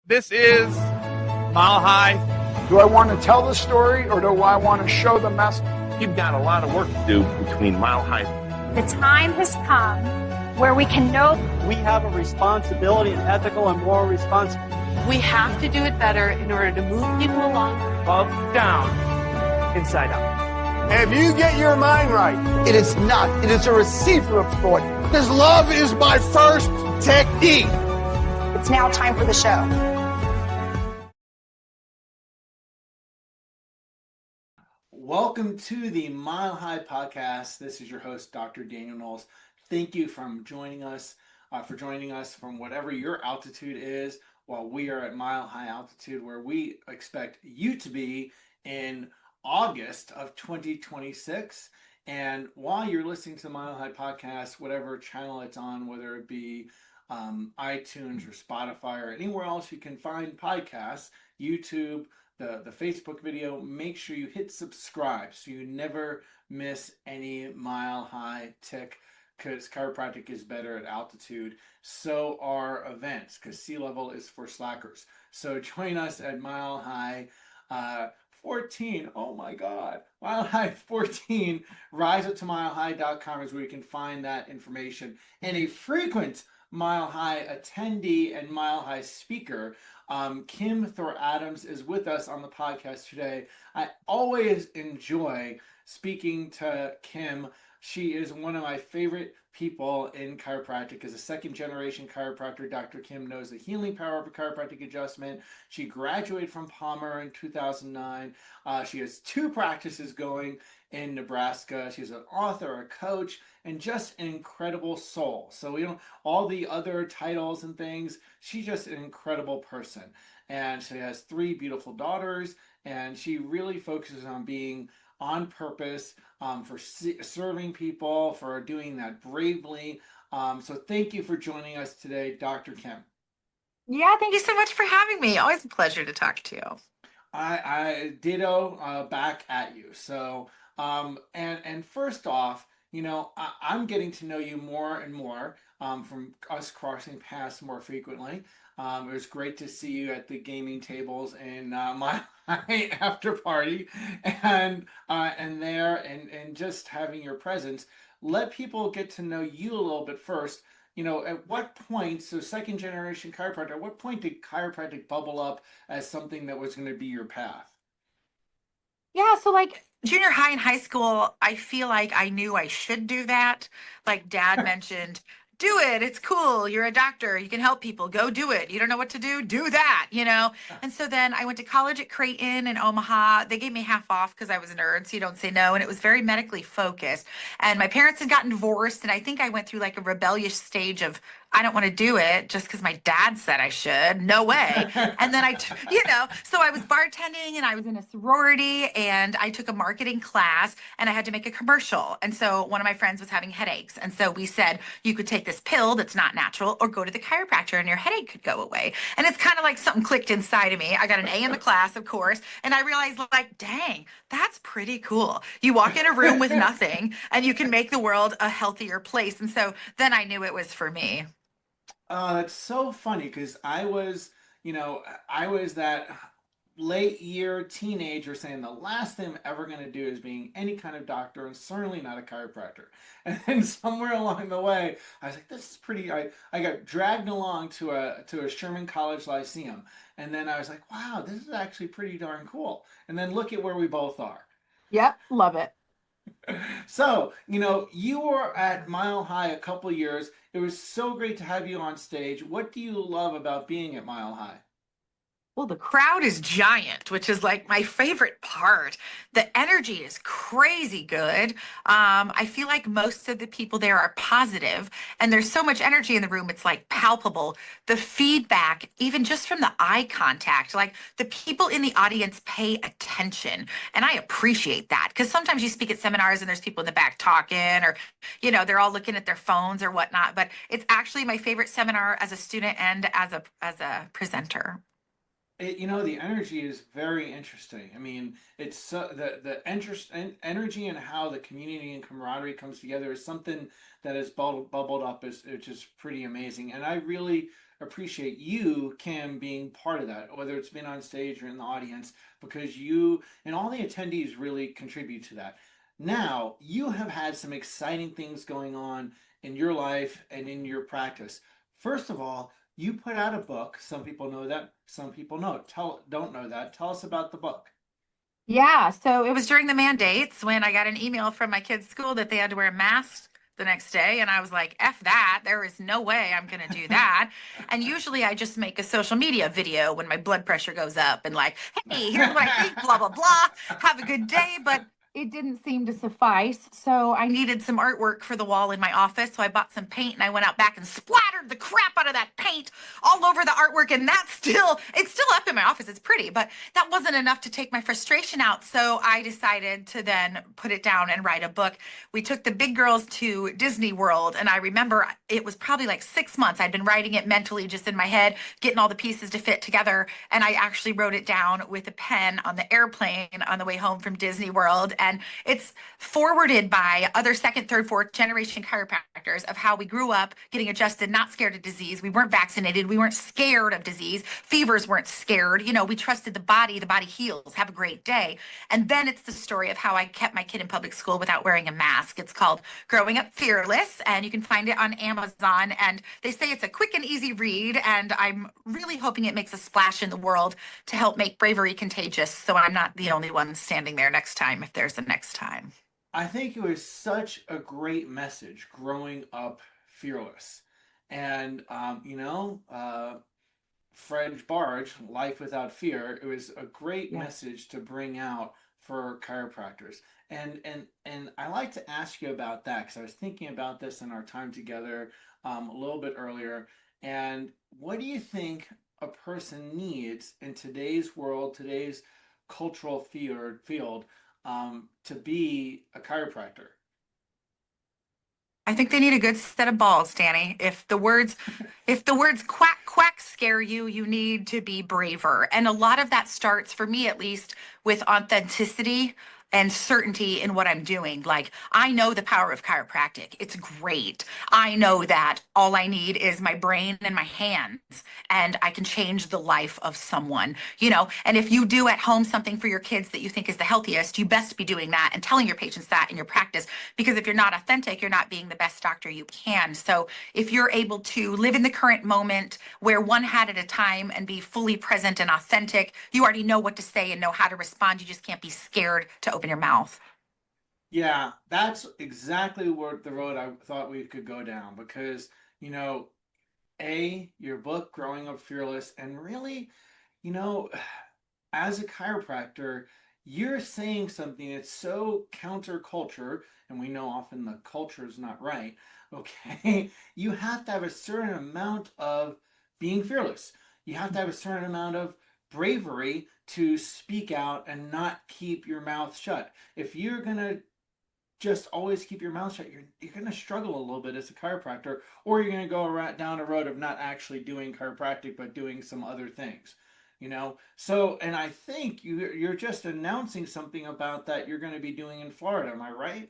This is Mile High. Do I want to tell the story or do I want to show the message? You've got a lot of work to do between Mile High. The time has come where we can know we have a responsibility, an ethical and moral responsibility. We have to do it better in order to move people along. Up, down, inside out. If you get your mind right, it is not. It is a receiver of thought. Because love is my first technique. it's now time for the show. Welcome to the Mile High Podcast. This is your host, Dr. Daniel Knowles. Thank you for joining us from whatever your altitude is, while we are at Mile High altitude, where we expect you to be in August of 2026. And while you're listening to the Mile High Podcast, whatever channel it's on, whether it be iTunes or Spotify or anywhere else you can find podcasts, YouTube, the Facebook video, make sure you hit subscribe so you never miss any Mile High tick, because chiropractic is better at altitude. So are events, because sea level is for slackers. So join us at Mile High 14. Oh my God. Mile High 14. RiseUpToMileHigh.com is where you can find that information. And a frequent Mile High attendee and Mile High speaker, Kim Thor-Adams, is with us on the podcast today. I always enjoy speaking to Kim. She is one of my favorite people in chiropractic. As a second-generation chiropractor, Dr. Kim knows the healing power of a chiropractic adjustment. She graduated from pharma in 2009. She has 2 practices going in Nebraska. She's an author, a coach, and just an incredible soul. So all the other titles and things, she's just an incredible person. And she has 3 beautiful daughters, and she really focuses on being on purpose, for serving people, for doing that bravely. So thank you for joining us today, Dr. Kim. Yeah, thank you so much for having me. Always a pleasure to talk to you. I ditto back at you. So and first off, I'm getting to know you more and more from us crossing paths more frequently. It was great to see you at the gaming tables in my after party, and just having your presence. Let people get to know you a little bit first. At what point, so second generation chiropractor, at what point did chiropractic bubble up as something that was going to be your path? Yeah, so like junior high and high school, I feel like I knew I should do that. Like Dad mentioned, do it. It's cool. You're a doctor. You can help people. Go do it. You don't know what to do? Do that, And so then I went to college at Creighton in Omaha. They gave me half off because I was a nerd, so you don't say no. And it was very medically focused. And my parents had gotten divorced. And I think I went through like a rebellious stage of, I don't want to do it just because my dad said I should. No way. And then so I was bartending and I was in a sorority and I took a marketing class and I had to make a commercial. And so one of my friends was having headaches. And so we said, you could take this pill that's not natural or go to the chiropractor and your headache could go away. And it's kind of like something clicked inside of me. I got an A in the class, of course. And I realized like, dang, that's pretty cool. You walk in a room with nothing and you can make the world a healthier place. And so then I knew it was for me. That's so funny because I was that late year teenager saying the last thing I'm ever going to do is being any kind of doctor and certainly not a chiropractor. And then somewhere along the way, I was like, this is pretty, I got dragged along to a Sherman College Lyceum. And then I was like, wow, this is actually pretty darn cool. And then look at where we both are. Yep, love it. So, you were at Mile High a couple years. It was so great to have you on stage. What do you love about being at Mile High? Well, the crowd is giant, which is like my favorite part. The energy is crazy good. I feel like most of the people there are positive, and there's so much energy in the room. It's like palpable. The feedback, even just from the eye contact, like the people in the audience pay attention. And I appreciate that because sometimes you speak at seminars and there's people in the back talking or, they're all looking at their phones or whatnot. But it's actually my favorite seminar as a student and as a presenter. The energy is very interesting. I mean, it's the interest and energy and how the community and camaraderie comes together is something that has bubbled up, which is pretty amazing. And I really appreciate you, Kim, being part of that, whether it's been on stage or in the audience, because you and all the attendees really contribute to that. Now, you have had some exciting things going on in your life and in your practice. First of all, you put out a book. Some people know that, some people don't know that. Tell us about the book. Yeah, so it was during the mandates when I got an email from my kids' school that they had to wear a mask the next day. And I was like, F that. There is no way I'm going to do that. And usually I just make a social media video when my blood pressure goes up and like, hey, here's what I think, blah, blah, blah. Have a good day. But it didn't seem to suffice. So I needed some artwork for the wall in my office. So I bought some paint and I went out back and splattered the crap out of that paint all over the artwork. And it's still up in my office. It's pretty, but that wasn't enough to take my frustration out. So I decided to then put it down and write a book. We took the big girls to Disney World. And I remember it was probably like 6 months. I'd been writing it mentally just in my head, getting all the pieces to fit together. And I actually wrote it down with a pen on the airplane on the way home from Disney World. And it's forwarded by other second, third, fourth generation chiropractors of how we grew up getting adjusted, not scared of disease. We weren't vaccinated. We weren't scared of disease. Fevers weren't scared. You know, we trusted the body heals. Have a great day. And then it's the story of how I kept my kid in public school without wearing a mask. It's called Growing Up Fearless, and you can find it on Amazon. And they say it's a quick and easy read. And I'm really hoping it makes a splash in the world to help make bravery contagious. So I'm not the only one standing there next time if there's a next time. I think it was such a great message, growing up fearless. And, Fred Barge, Life Without Fear, it was a great message to bring out for chiropractors. And I like to ask you about that because I was thinking about this in our time together a little bit earlier. And what do you think a person needs in today's world, today's cultural field, to be a chiropractor? I think they need a good set of balls, Danny. If the words quack quack scare you, you need to be braver. And a lot of that starts, for me at least, with authenticity and certainty in what I'm doing. Like, I know the power of chiropractic. It's great. I know that all I need is my brain and my hands, and I can change the life of someone, you know? And if you do at home something for your kids that you think is the healthiest, you best be doing that and telling your patients that in your practice, because if you're not authentic, you're not being the best doctor you can. So if you're able to live in the current moment, wear one hat at a time and be fully present and authentic, you already know what to say and know how to respond. You just can't be scared to open your mouth. Yeah, that's exactly what the road I thought we could go down because, your book, Growing Up Fearless, and really, you know, as a chiropractor, you're saying something that's so counterculture, and we know often the culture is not right, okay? You have to have a certain amount of being fearless. You have to have a certain amount of bravery to speak out and not keep your mouth shut. If you're going to just always keep your mouth shut, you're going to struggle a little bit as a chiropractor, or you're going to go down a road of not actually doing chiropractic, but doing some other things. So, and I think you're just announcing something about that you're going to be doing in Florida. Am I right?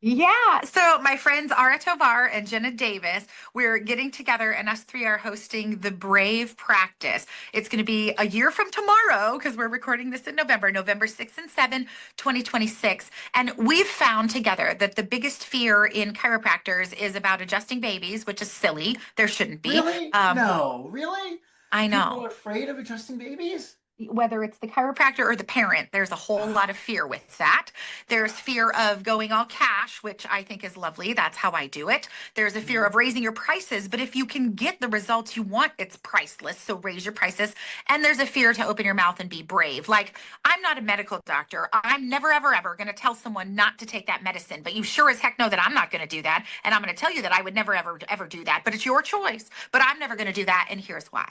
Yeah. So my friends Ara Tovar and Jenna Davis, we're getting together and us three are hosting the Brave Practice. It's going to be a year from tomorrow because we're recording this in November 6 and 7, 2026. And we've found together that the biggest fear in chiropractors is about adjusting babies, which is silly. There shouldn't be. Really? No, really? I know. People are afraid of adjusting babies? Whether it's the chiropractor or the parent, there's a whole lot of fear with that. There's fear of going all cash, which I think is lovely. That's how I do it. There's a fear of raising your prices, but if you can get the results you want, it's priceless. So raise your prices. And there's a fear to open your mouth and be brave. Like, I'm not a medical doctor. I'm never, ever, ever going to tell someone not to take that medicine, but you sure as heck know that I'm not going to do that. And I'm going to tell you that I would never, ever, ever do that, but it's your choice. But I'm never going to do that. And here's why.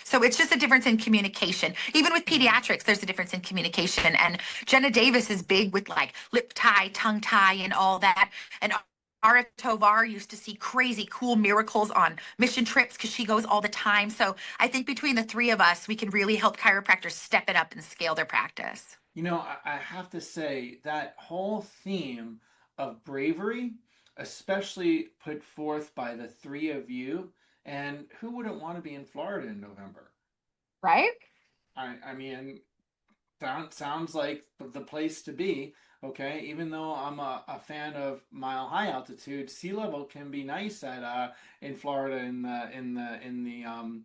So it's just a difference in communication. Even with pediatrics, there's a difference in communication. And Jenna Davis is big with like lip tie, tongue tie, and all that. And Ara Tovar used to see crazy cool miracles on mission trips because she goes all the time. So I think between the three of us, we can really help chiropractors step it up and scale their practice. I have to say that whole theme of bravery, especially put forth by the three of you, And who wouldn't want to be in Florida in November? Right? I mean, sounds like the place to be. Okay, even though I'm a fan of mile high altitude, sea level can be nice at in Florida in the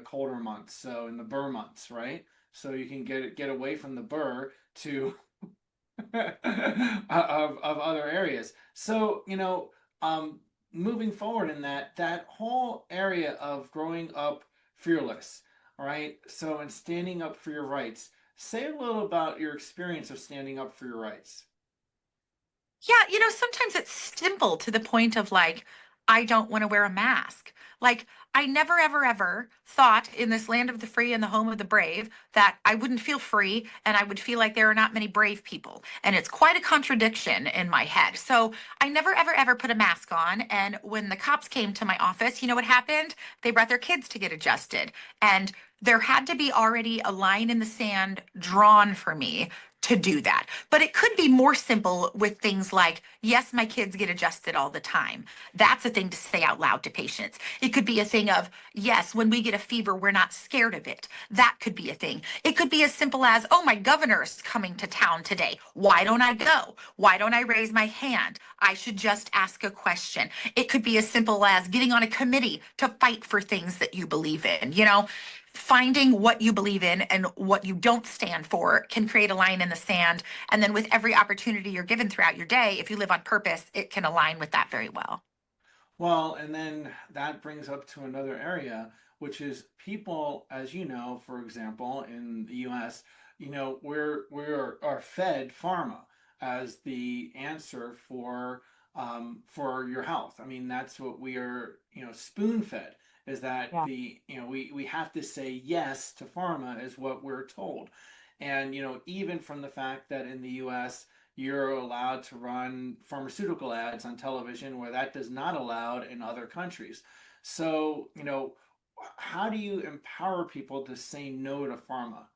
colder months, so in the burr months, right? So you can get away from the burr to of other areas. So, um, moving forward in that whole area of growing up fearless, all right? So, in standing up for your rights, say a little about your experience of standing up for your rights. Yeah, sometimes it's simple to the point of like, I don't want to wear a mask. Like, I never, ever, ever thought in this land of the free and the home of the brave that I wouldn't feel free and I would feel like there are not many brave people. And it's quite a contradiction in my head. So I never, ever, ever put a mask on. And when the cops came to my office, you know what happened? They brought their kids to get adjusted. And there had to be already a line in the sand drawn for me to do that. But it could be more simple with things like, yes, my kids get adjusted all the time. That's a thing to say out loud to patients. It could be a thing of, yes, when we get a fever, we're not scared of it. That could be a thing. It could be as simple as, oh, my governor's coming to town today. Why don't I go? Why don't I raise my hand? I should just ask a question. It could be as simple as getting on a committee to fight for things that you believe in. Finding what you believe in and what you don't stand for can create a line in the sand. And then with every opportunity you're given throughout your day, if you live on purpose, it can align with that very well. Well, and then that brings up to another area, which is people, as you know, for example, in the U.S., are fed pharma as the answer for your health. I mean, that's what we are, spoon fed. Is that Yeah. we have to say yes to pharma is what we're told, and even from the fact that in the U.S you're allowed to run pharmaceutical ads on television where that does not allowed in other countries. So, how do you empower people to say no to pharma?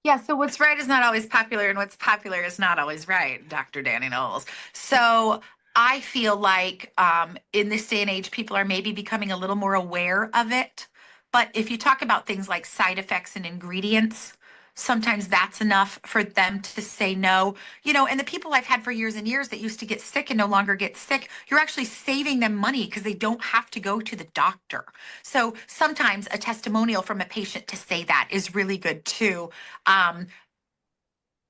Yeah, so what's right is not always popular, and what's popular is not always right, Dr. Danny Knowles. So I feel like in this day and age, people are maybe becoming a little more aware of it. But if you talk about things like side effects and ingredients, sometimes that's enough for them to say no. And the people I've had for years and years that used to get sick and no longer get sick, you're actually saving them money because they don't have to go to the doctor. So sometimes a testimonial from a patient to say that is really good too. um,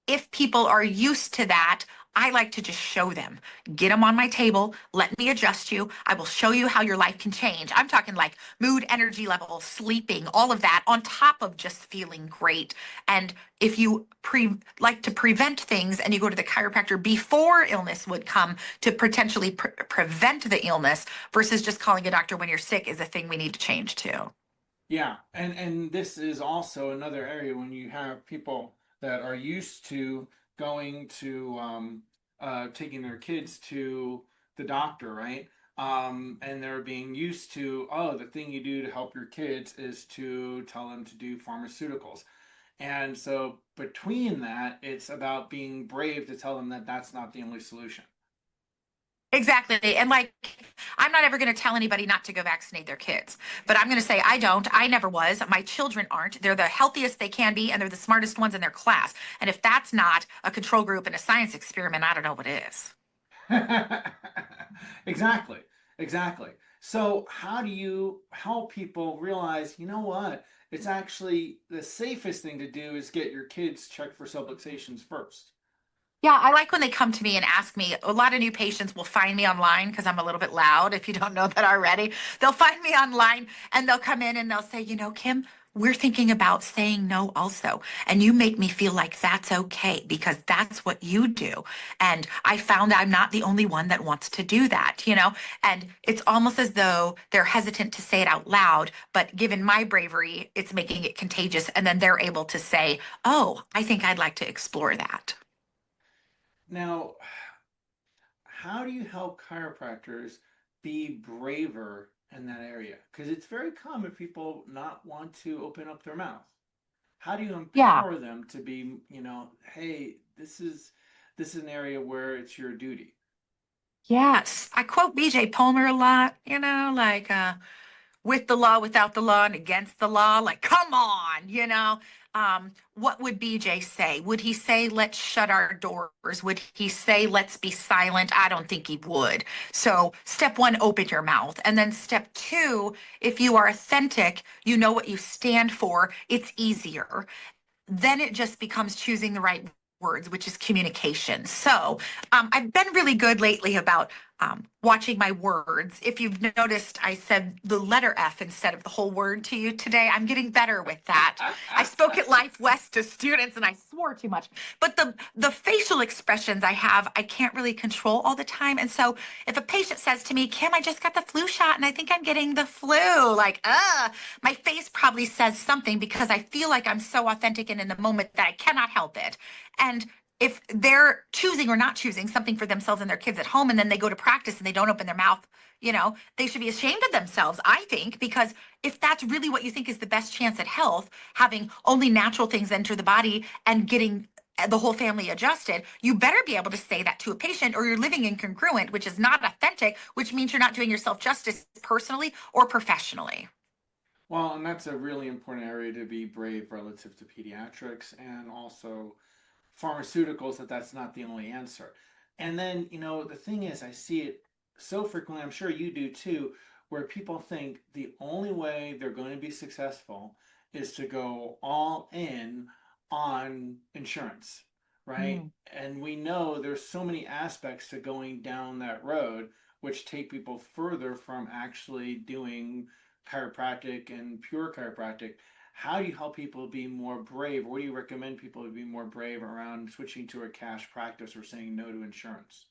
if people are used to that, I like to just show them, get them on my table, let me adjust you. I will show you how your life can change. I'm talking like mood, energy level, sleeping, all of that on top of just feeling great. And if you like to prevent things and you go to the chiropractor before illness would come to potentially prevent the illness versus just calling a doctor when you're sick is a thing we need to change too. Yeah, and this is also another area when you have people that are used to going to taking their kids to the doctor, right? And they're being used to, oh, the thing you do to help your kids is to tell them to do pharmaceuticals. And so between that, it's about being brave to tell them that that's not the only solution. Exactly. And like, I'm not ever going to tell anybody not to go vaccinate their kids, but I'm going to say I don't. I never was. My children aren't. They're the healthiest they can be, and they're the smartest ones in their class. And if that's not a control group and a science experiment, I don't know what is. Exactly, exactly. So, how do you help people realize, you know what? It's actually the safest thing to do is get your kids checked for subluxations first. Yeah, I like when they come to me and ask me. A lot of new patients will find me online because I'm a little bit loud, if you don't know that already. They'll find me online and they'll come in and they'll say, Kim, we're thinking about saying no also. And you make me feel like that's okay because that's what you do. And I found I'm not the only one that wants to do that. And it's almost as though they're hesitant to say it out loud, but given my bravery, it's making it contagious. And then they're able to say, oh, I think I'd like to explore that. Now, how do you help chiropractors be braver in that area? Because it's very common people not want to open up their mouth. How do you Yeah. empower them to be, hey, this is an area where it's your duty? Yes, I quote BJ Palmer a lot, like with the law, without the law, and against the law. Like, come on, what would BJ say? Would he say, let's shut our doors? Would he say, let's be silent? I don't think he would. So, step one, open your mouth. And then step two, if you are authentic, you know what you stand for, it's easier. Then it just becomes choosing the right words, which is communication. So I've been really good lately about watching my words. If you've noticed, I said the letter F instead of the whole word to you today. I'm getting better with that. I spoke at Life West to students and I swore too much. But the facial expressions I have, I can't really control all the time. And so if a patient says to me, Kim, I just got the flu shot and I think I'm getting the flu, like, my face probably says something because I feel like I'm so authentic and in the moment that I cannot help it. And if they're choosing or not choosing something for themselves and their kids at home, and then they go to practice and they don't open their mouth, they should be ashamed of themselves, I think, because if that's really what you think is the best chance at health, having only natural things enter the body and getting the whole family adjusted, you better be able to say that to a patient or you're living incongruent, which is not authentic, which means you're not doing yourself justice personally or professionally. Well, and that's a really important area to be brave relative to pediatrics and also pharmaceuticals, that's not the only answer. And then, the thing is, I see it so frequently, I'm sure you do too, where people think the only way they're going to be successful is to go all in on insurance, right? And we know there's so many aspects to going down that road, which take people further from actually doing chiropractic and pure chiropractic. How do you help people be more brave? What do you recommend people to be more brave around switching to a cash practice or saying no to insurance?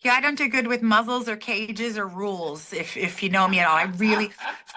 Yeah, I don't do good with muzzles or cages or rules. If you know me at all, I really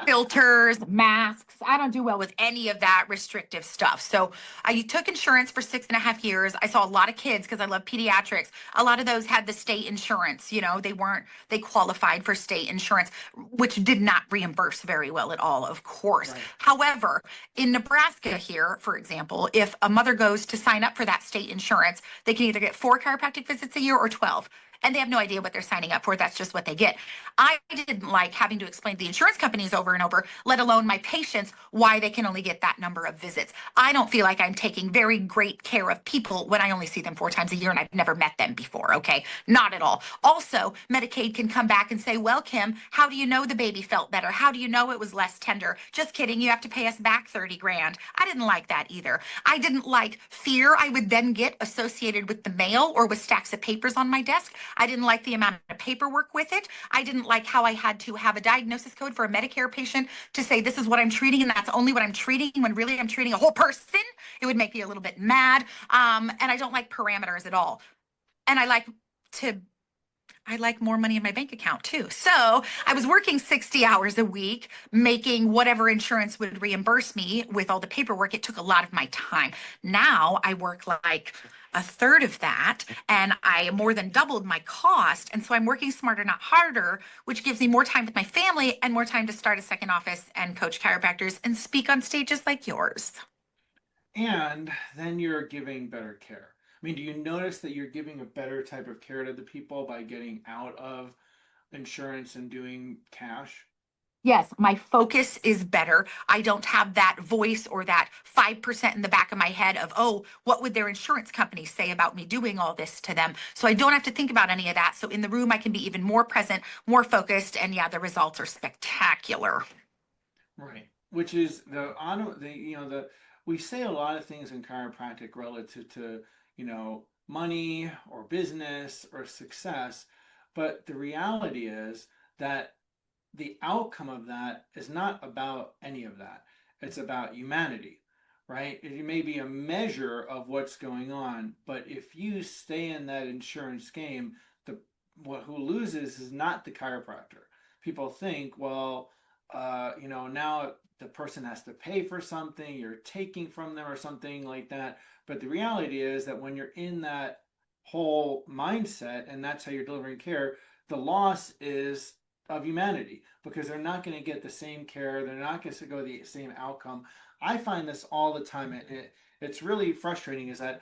filters, masks. I don't do well with any of that restrictive stuff. So I took insurance for 6.5 years. I saw a lot of kids because I love pediatrics. A lot of those had the state insurance. They qualified for state insurance, which did not reimburse very well at all, of course. Right. However, in Nebraska here, for example, if a mother goes to sign up for that state insurance, they can either get 4 chiropractic visits a year or 12, and they have no idea what they're signing up for. That's just what they get. I didn't like having to explain to the insurance companies over and over, let alone my patients, why they can only get that number of visits. I don't feel like I'm taking very great care of people when I only see them 4 times a year and I've never met them before. Okay, not at all. Also, Medicaid can come back and say, well, Kim, how do you know the baby felt better? How do you know it was less tender? Just kidding, you have to pay us back 30 grand. I didn't like that either. I didn't like fear I would then get associated with the mail or with stacks of papers on my desk. I didn't like the amount of paperwork with it. I didn't like how I had to have a diagnosis code for a Medicare patient to say this is what I'm treating and that's only what I'm treating when really I'm treating a whole person. It would make me a little bit mad. And I don't like parameters at all. And I like more money in my bank account too. So I was working 60 hours a week, making whatever insurance would reimburse me with all the paperwork. It took a lot of my time. Now I work like a third of that and I more than doubled my cost. And so I'm working smarter, not harder, which gives me more time with my family and more time to start a second office and coach chiropractors and speak on stages like yours. And then you're giving better care. I mean, do you notice that you're giving a better type of care to the people by getting out of insurance and doing cash? Yes, my focus is better. I don't have that voice or that 5% in the back of my head of, oh, what would their insurance company say about me doing all this to them? So I don't have to think about any of that. So in the room, I can be even more present, more focused. And yeah, the results are spectacular. Right. Which is the we say a lot of things in chiropractic relative to, money or business or success, but the reality is that the outcome of that is not about any of that. It's about humanity, right? It may be a measure of what's going on, but if you stay in that insurance game, the who loses is not the chiropractor. People think, well, now the person has to pay for something, you're taking from them or something like that. But the reality is that when you're in that whole mindset and that's how you're delivering care, the loss is of humanity because they're not going to get the same care. They're not going to go the same outcome. I find this all the time. It's really frustrating is that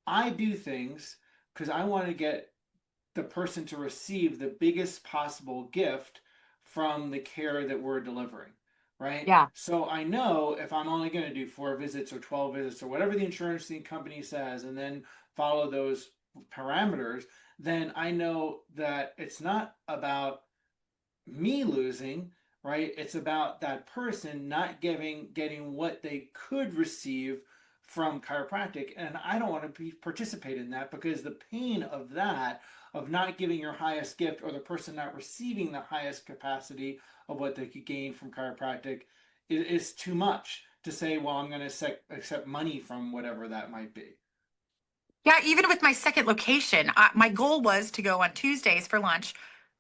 I do things because I want to get the person to receive the biggest possible gift from the care that we're delivering, right? Yeah. So I know if I'm only going to do 4 visits or 12 visits or whatever the insurance company says, and then follow those parameters, then I know that it's not about me losing, right? It's about that person not getting what they could receive from chiropractic, and I don't want to participate in that, because the pain of that, of not giving your highest gift, or the person not receiving the highest capacity of what they could gain from chiropractic, is too much to say, well, I'm going to accept money from whatever that might be. Yeah, even with my second location, my goal was to go on Tuesdays for lunch,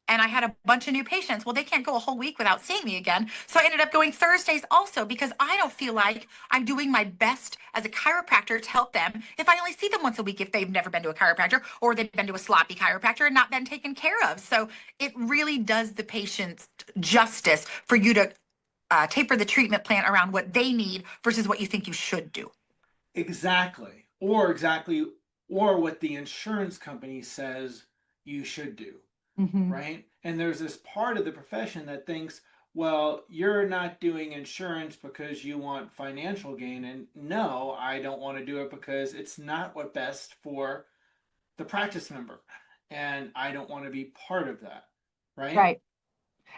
and I had a bunch of new patients. Well, they can't go a whole week without seeing me again. So I ended up going Thursdays also, because I don't feel like I'm doing my best as a chiropractor to help them if I only see them once a week if they've never been to a chiropractor, or they've been to a sloppy chiropractor and not been taken care of. So it really does the patients justice for you to taper the treatment plan around what they need versus what you think you should do. Exactly. Or what the insurance company says you should do. Mm-hmm. Right? And there's this part of the profession that thinks, well, you're not doing insurance because you want financial gain. And no, I don't want to do it because it's not what's best for the practice member. And I don't want to be part of that. Right? Right.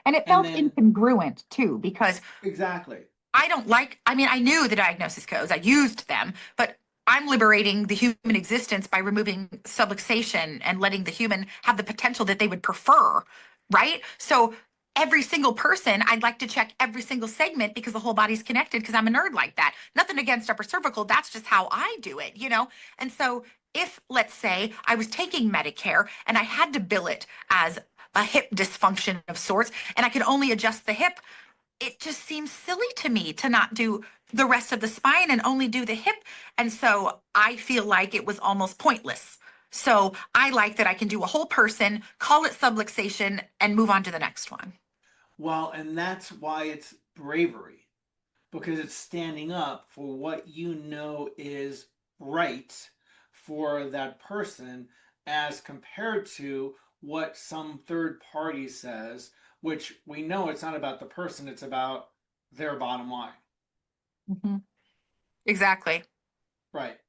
And it felt incongruent too, because exactly. I knew the diagnosis codes, I used them, but I'm liberating the human existence by removing subluxation and letting the human have the potential that they would prefer, right? So every single person, I'd like to check every single segment, because the whole body's connected, because I'm a nerd like that. Nothing against upper cervical. That's just how I do it, And so if, let's say, I was taking Medicare and I had to bill it as a hip dysfunction of sorts, and I could only adjust the hip, it just seems silly to me to not do the rest of the spine and only do the hip. And so I feel like it was almost pointless. So I like that I can do a whole person, call it subluxation, and move on to the next one. Well, and that's why it's bravery, because it's standing up for what you know is right for that person, as compared to what some third party says, which we know it's not about the person, it's about their bottom line. Mm-hmm. Exactly. Right.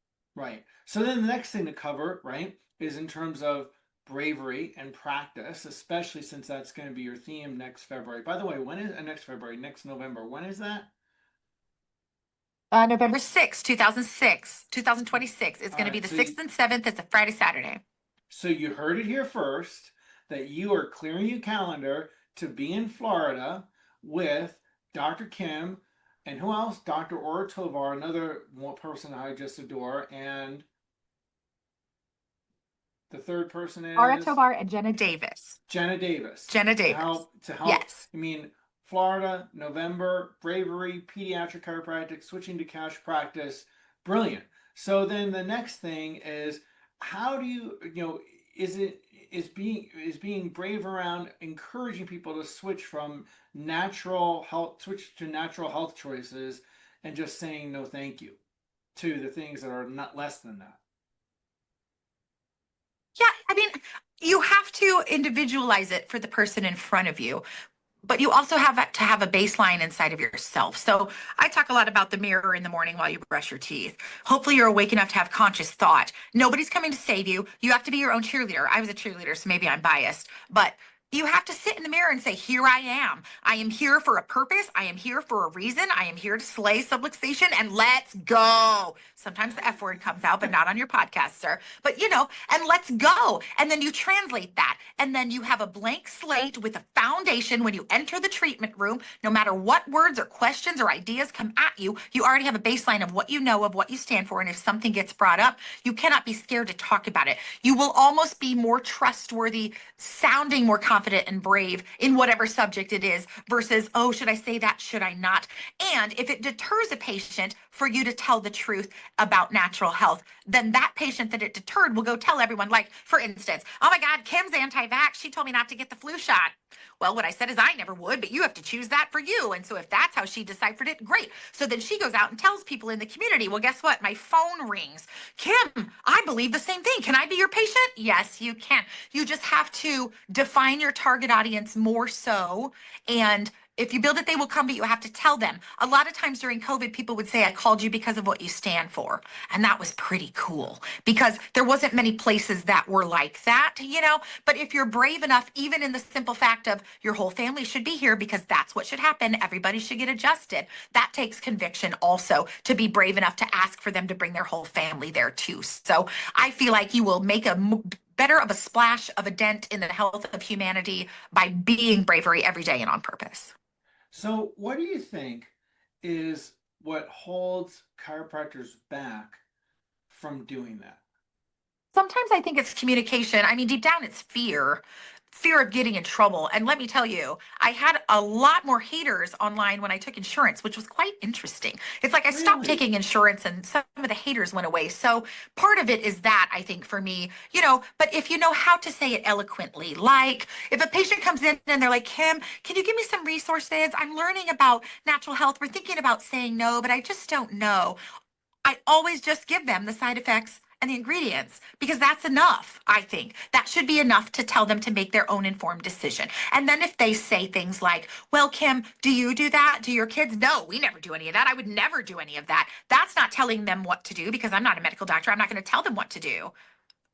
So then the next thing to cover, right, is in terms of bravery and practice, especially since that's going to be your theme next February. By the way, next November, when is that? November 6th, 2026. It's going to be the 6th and 7th. It's a Friday, Saturday. So you heard it here first, that you are clearing your calendar to be in Florida with Dr. Kim, and who else? Dr. Ora Tovar, another person I just adore, and the third person is Ora Tovar and Jenna Davis. To help. Yes. I mean, Florida, November, bravery, pediatric chiropractic, switching to cash practice, brilliant. So then the next thing is, how do you is being brave around encouraging people to switch to natural health choices, and just saying no thank you to the things that are not less than that. Yeah, I mean, you have to individualize it for the person in front of you, but you also have to have a baseline inside of yourself. So I talk a lot about the mirror in the morning while you brush your teeth. Hopefully you're awake enough to have conscious thought. Nobody's coming to save you. You have to be your own cheerleader. I was a cheerleader, so maybe I'm biased, but you have to sit in the mirror and say, here I am. I am here for a purpose. I am here for a reason. I am here to slay subluxation, and let's go. Sometimes the F word comes out, but not on your podcast, sir. But and let's go. And then you translate that. And then you have a blank slate with a foundation when you enter the treatment room. No matter what words or questions or ideas come at you, you already have a baseline of what you know, of what you stand for. And if something gets brought up, you cannot be scared to talk about it. You will almost be more trustworthy, sounding more confident and brave in whatever subject it is, versus, oh, should I say that? Should I not? And if it deters a patient for you to tell the truth about natural health, then that patient that it deterred will go tell everyone. Like, for instance, oh my God, Kim's anti-vax. She told me not to get the flu shot. Well, what I said is I never would, but you have to choose that for you. And so if that's how she deciphered it, great. So then she goes out and tells people in the community, well, guess what? My phone rings. Kim, I believe the same thing. Can I be your patient? Yes, you can. You just have to define your target audience more so. And if you build it, they will come, but you have to tell them. A lot of times during COVID, people would say, I called you because of what you stand for. And that was pretty cool because there wasn't many places that were like that, you know? But if you're brave enough, even in the simple fact of your whole family should be here because that's what should happen, everybody should get adjusted. That takes conviction also to be brave enough to ask for them to bring their whole family there too. So I feel like you will make a better of a splash of a dent in the health of humanity by being bravery every day and on purpose. So, what do you think is what holds chiropractors back from doing that? Sometimes I think it's communication. I mean, deep down, it's fear of getting in trouble. And let me tell you, I had a lot more haters online when I took insurance, which was quite interesting. It's like I stopped Really? taking insurance and some of the haters went away. So part of it is that I think for me, you know, but if you know how to say it eloquently, like if a patient comes in and they're like, Kim, can you give me some resources? I'm learning about natural health. We're thinking about saying no, but I just don't know. I always just give them the side effects and the ingredients because that's enough. I think that should be enough to tell them to make their own informed decision. And then if they say things like, well, Kim, do you do that? Do your kids? No, we never do any of that. I would never do any of that. That's not telling them what to do because I'm not a medical doctor. I'm not going to tell them what to do.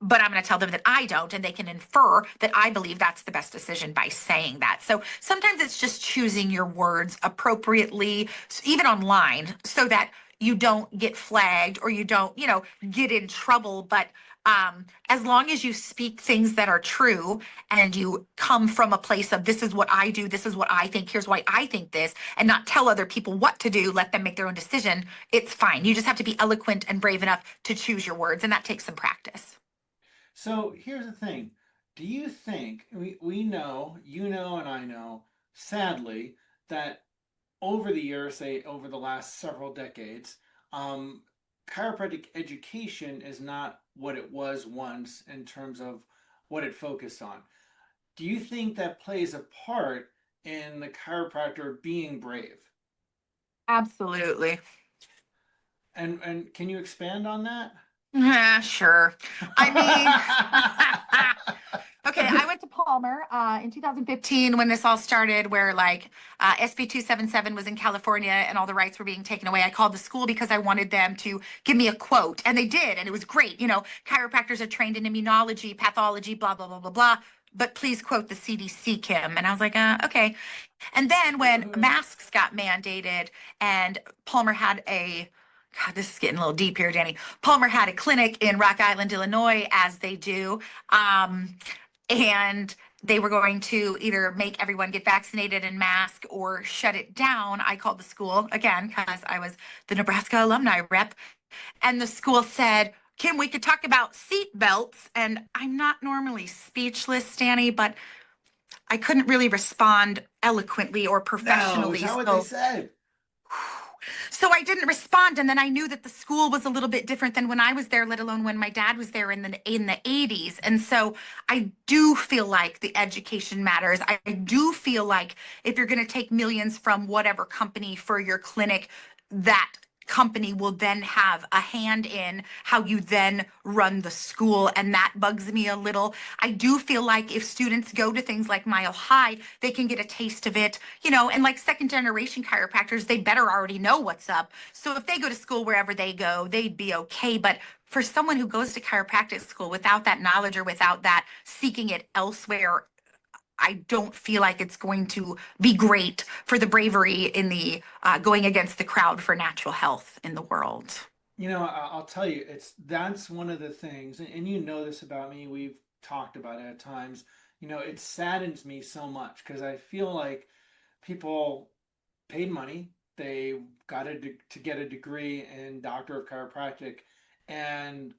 But I'm going to tell them that I don't, and they can infer that I believe that's the best decision by saying that. So sometimes it's just choosing your words appropriately, even online, so that you don't get flagged or you don't, you know, get in trouble. But as long as you speak things that are true and you come from a place of this is what I do, this is what I think, here's why I think this, and not tell other people what to do, let them make their own decision, it's fine. You just have to be eloquent and brave enough to choose your words, and that takes some practice. So, here's the thing. Do you think, we know, you know, and I know, sadly, that over the years, say over the last several decades, um, chiropractic education is not what it was once in terms of what it focused on. Do you think that plays a part in the chiropractor being brave? Absolutely. And can you expand on that? Yeah, sure. I mean, okay, I went to Palmer in 2015 when this all started, where like SB 277 was in California and all the rights were being taken away. I called the school because I wanted them to give me a quote, and they did, and it was great. You know, chiropractors are trained in immunology, pathology, blah, blah, blah, blah, blah. But please quote the CDC, Kim. And I was like, okay. And then when masks got mandated and Palmer had a God, this is getting a little deep here, Danny. Palmer had a clinic in Rock Island, Illinois, as they do. And they were going to either make everyone get vaccinated and mask or shut it down. I called the school again because I was the Nebraska alumni rep. And the school said, Kim, we could talk about seat belts. And I'm not normally speechless, Danny, but I couldn't really respond eloquently or No, is professionally. that what they said? So I didn't respond, and then I knew that the school was a little bit different than when I was there, let alone when my dad was there in the 80s. And so I do feel like the education matters. I do feel like if you're going to take millions from whatever company for your clinic, that company will then have a hand in how you then run the school, and that bugs me a little. I do feel like if students go to things like Mile High, they can get a taste of it, you know, and like second generation chiropractors, they better already know what's up. So if they go to school wherever they go, they'd be okay. But for someone who goes to chiropractic school without that knowledge or without that seeking it elsewhere, I don't feel like it's going to be great for the bravery in the going against the crowd for natural health in the world. You know, I'll tell you, that's one of the things, and you know this about me. We've talked about it at times. You know, it saddens me so much because I feel like people paid money, they got to get a degree in Doctor of Chiropractic, and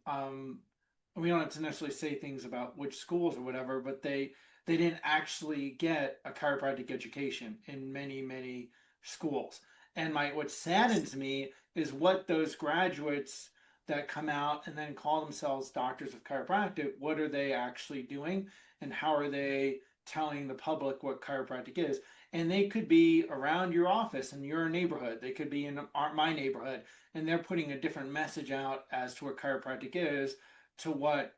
we don't have to necessarily say things about which schools or whatever, but they didn't actually get a chiropractic education in many schools. And what saddens me is what those graduates that come out and then call themselves doctors of chiropractic, what are they actually doing and how are they telling the public what chiropractic is. And they could be around your office in your neighborhood. They could be in my neighborhood, and they're putting a different message out as to what chiropractic is to what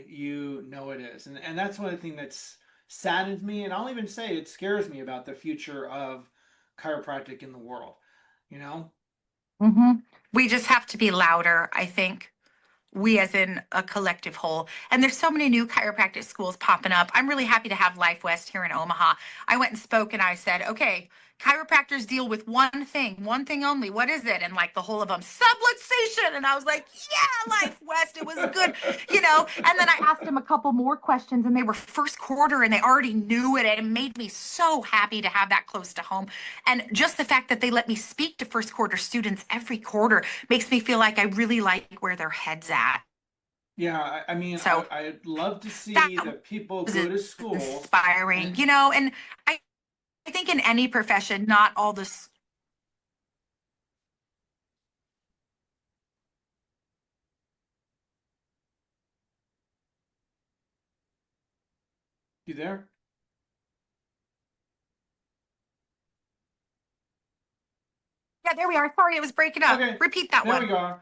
you know it is. And that's one of the things that's saddens me, and I'll even say it scares me about the future of chiropractic in the world, you know? We just have to be louder, I think. We as in a collective whole. And there's so many new chiropractic schools popping up. I'm really happy to have Life West here in Omaha. I went and spoke and I said, okay, chiropractors deal with one thing only. What is it? And like the whole of them, subluxation. And I was like, yeah, Life West, it was good, you know. And then I asked them a couple more questions and they were first quarter and they already knew it. And it made me so happy to have that close to home. And just the fact that they let me speak to first quarter students every quarter makes me feel like I really like where their head's at. Yeah, I mean, So I'd love to see that that people was go to school. inspiring, you know, and I think in any profession, not all this. You there? Yeah, there we are. Sorry, it was breaking up. Okay, Repeat that there one. we go. Are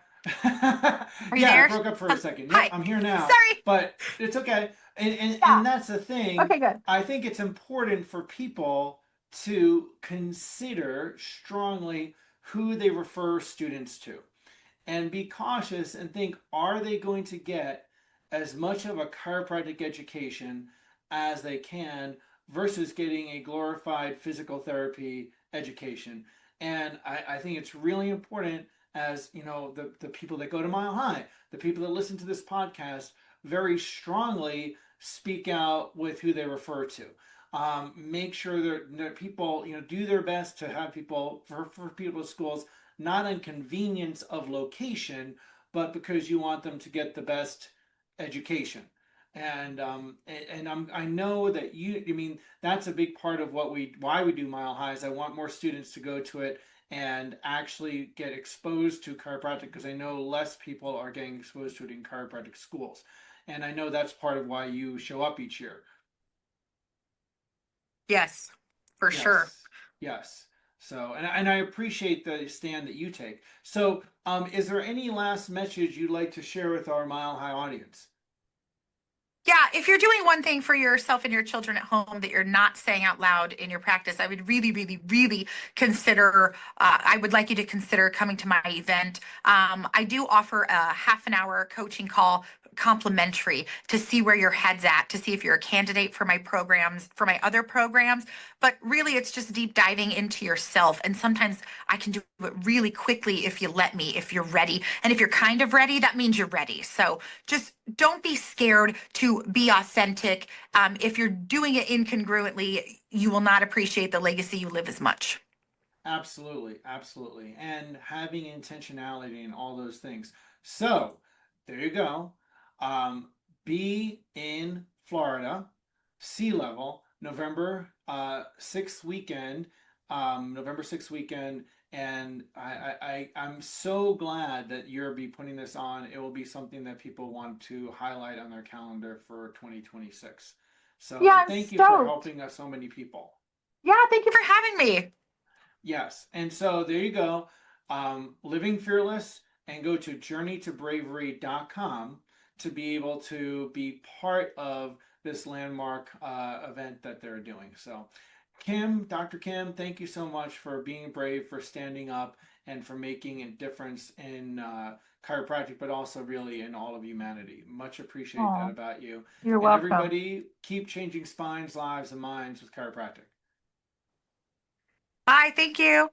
you Yeah, there? it broke up for a second. Yep, Hi. I'm here now. Sorry. But it's okay. And Yeah. that's the thing. Okay, good. I think it's important for people to consider strongly who they refer students to and be cautious and think, are they going to get as much of a chiropractic education as they can versus getting a glorified physical therapy education? And I think it's really important, as you know, the people that go to Mile High, the people that listen to this podcast, very strongly speak out with who they refer to. Make sure that people, you know, do their best to have people for people's schools, not on convenience of location, but because you want them to get the best education. And I know that I mean, that's a big part of why we do Mile High is I want more students to go to it and actually get exposed to chiropractic, because I know less people are getting exposed to it in chiropractic schools. And I know that's part of why you show up each year. Yes, for sure. Yes. So, and I appreciate the stand that you take. So, is there any last message you'd like to share with our Mile High audience? Yeah, if you're doing one thing for yourself and your children at home that you're not saying out loud in your practice, I would really, really, really consider, I would like you to consider coming to my event. I do offer a half an hour coaching call complimentary to see where your head's at, to see if you're a candidate for my programs, for my other programs. But really, it's just deep diving into yourself. And sometimes I can do it really quickly if you let me, if you're ready. And if you're kind of ready, that means you're ready. So just don't be scared to be authentic. If you're doing it incongruently, you will not appreciate the legacy you live as much. Absolutely, absolutely. And having intentionality and all those things. So there you go. Be in Florida, sea level, November 6th weekend, November 6th weekend. And I'm so glad that you'll be putting this on. It will be something that people want to highlight on their calendar for 2026. So yeah, thank you for helping us so many people. Yeah, thank you for having me. Yes. And so there you go. Living Fearless, and go to journeytobravery.com to be able to be part of this landmark event that they're doing. So Kim, Dr. Kim, thank you so much for being brave, for standing up, and for making a difference in chiropractic, but also really in all of humanity. Much appreciate that about you. You're welcome. Everybody, keep changing spines, lives, and minds with chiropractic. Bye. Thank you.